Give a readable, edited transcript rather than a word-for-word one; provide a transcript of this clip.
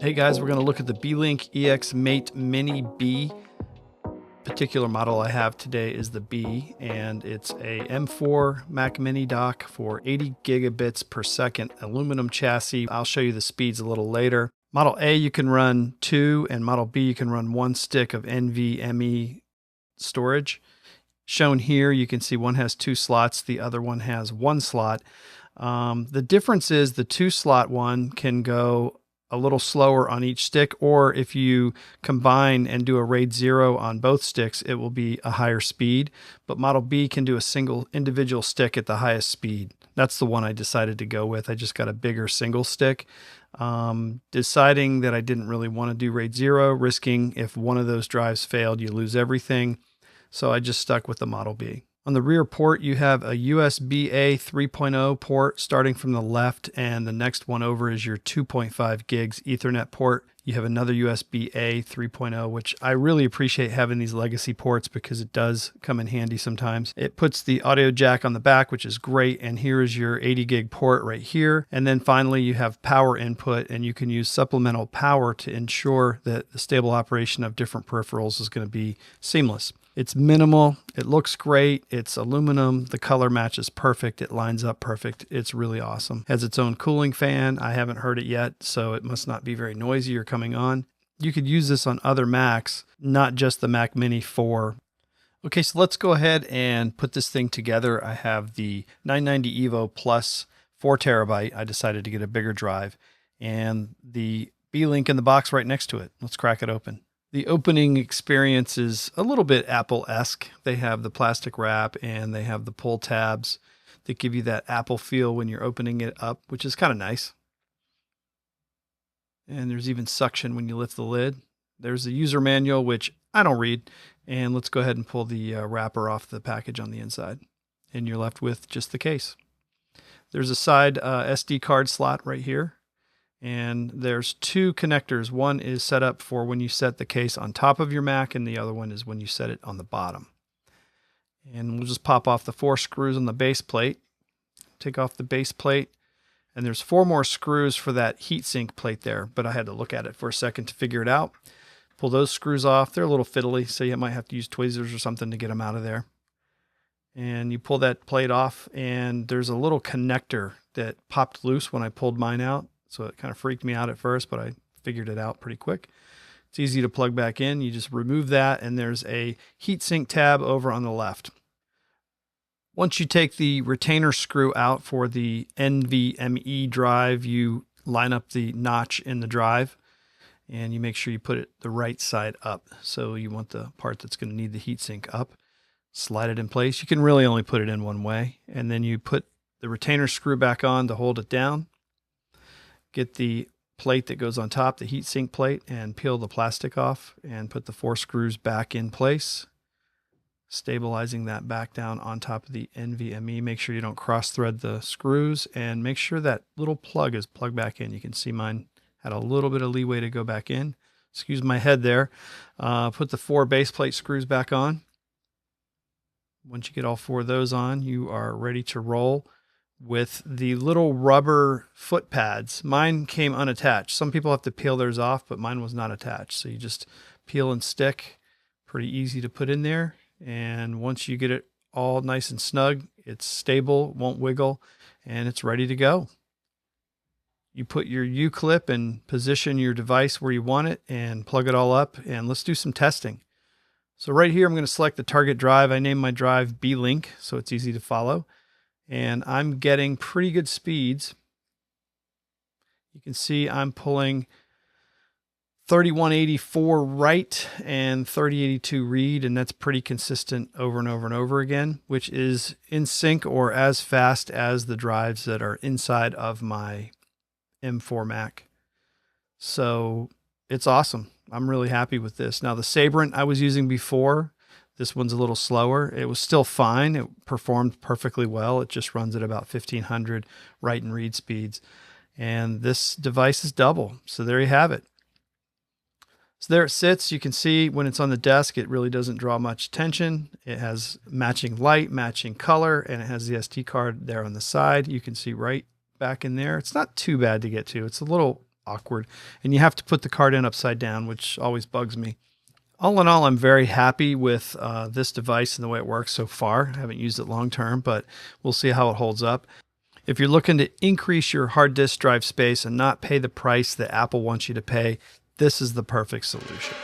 Hey guys, we're going to look at the BeeLink Mate Mini B. Particular model I have today is the B, and it's a M4 Mac Mini dock for 80 gigabits per second aluminum chassis. I'll show you the speeds a little later. Model A you can run 2, and Model B you can run 1 stick of NVMe storage. Shown here, you can see one has 2 slots, the other one has 1 slot. The difference is the 2 slot one can go a little slower on each stick, or if you combine and do a RAID 0 on both sticks, it will be a higher speed. But Model B can do a single individual stick at the highest speed. That's the one I decided to go with. I just got a bigger single stick. Deciding that I didn't really want to do RAID 0, risking if one of those drives failed, you lose everything. So I just stuck with the Model B. On the rear port, you have a USB-A 3.0 port starting from the left, and the next one over is your 2.5 gigs Ethernet port. You have another USB-A 3.0, which I really appreciate having these legacy ports because it does come in handy sometimes. It puts the audio jack on the back, which is great, and here is your 80 gig port right here. And then finally, you have power input, and you can use supplemental power to ensure that the stable operation of different peripherals is going to be seamless. It's minimal, it looks great, it's aluminum, the color matches perfect, it lines up perfect, it's really awesome. Has its own cooling fan, I haven't heard it yet, so it must not be very noisy or coming on. You could use this on other Macs, not just the Mac Mini 4. Okay, so let's go ahead and put this thing together. I have the 990 EVO Plus 4 terabyte, I decided to get a bigger drive, and the BeeLink in the box right next to it. Let's crack it open. The opening experience is a little bit Apple-esque. They have the plastic wrap and they have the pull tabs that give you that Apple feel when you're opening it up, which is kind of nice. And there's even suction when you lift the lid. There's the user manual, which I don't read. And let's go ahead and pull the wrapper off the package on the inside. And you're left with just the case. There's a side SD card slot right here. And there's 2 connectors. One is set up for when you set the case on top of your Mac, and the other one is when you set it on the bottom. And we'll just pop off the 4 screws on the base plate. Take off the base plate, and there's 4 more screws for that heatsink plate there, but I had to look at it for a second to figure it out. Pull those screws off. They're a little fiddly, so you might have to use tweezers or something to get them out of there. And you pull that plate off, and there's a little connector that popped loose when I pulled mine out. So it kind of freaked me out at first, but I figured it out pretty quick. It's easy to plug back in. You just remove that, and there's a heatsink tab over on the left. Once you take the retainer screw out for the NVMe drive, you line up the notch in the drive, and you make sure you put it the right side up. So you want the part that's going to need the heatsink up. Slide it in place. You can really only put it in one way, and then you put the retainer screw back on to hold it down. Get the plate that goes on top, the heatsink plate, and peel the plastic off and put the 4 screws back in place, stabilizing that back down on top of the NVMe. Make sure you don't cross thread the screws, and make sure that little plug is plugged back in. You can see mine had a little bit of leeway to go back in. Excuse my head there. Put the 4 base plate screws back on. Once you get all 4 of those on, you are ready to roll with the little rubber foot pads. Mine came unattached. Some people have to peel theirs off, but mine was not attached. So you just peel and stick. Pretty easy to put in there. And once you get it all nice and snug, it's stable, won't wiggle, and it's ready to go. You put your U-clip and position your device where you want it and plug it all up, and let's do some testing. So right here, I'm going to select the target drive. I named my drive BeeLink, so it's easy to follow. And I'm getting pretty good speeds. You can see I'm pulling 3184 write and 3082 read, and that's pretty consistent over and over and over again, which is in sync or as fast as the drives that are inside of my M4 Mac. So it's awesome. I'm really happy with this. Now the Sabrent I was using before, this one's a little slower. It was still fine. It performed perfectly well. It just runs at about 1500 write and read speeds. And this device is double. So there you have it. So there it sits. You can see when it's on the desk, it really doesn't draw much attention. It has matching light, matching color, and it has the SD card there on the side. You can see right back in there. It's not too bad to get to. It's a little awkward. And you have to put the card in upside down, which always bugs me. All in all, I'm very happy with this device and the way it works so far. I haven't used it long term, but we'll see how it holds up. If you're looking to increase your hard disk drive space and not pay the price that Apple wants you to pay, this is the perfect solution.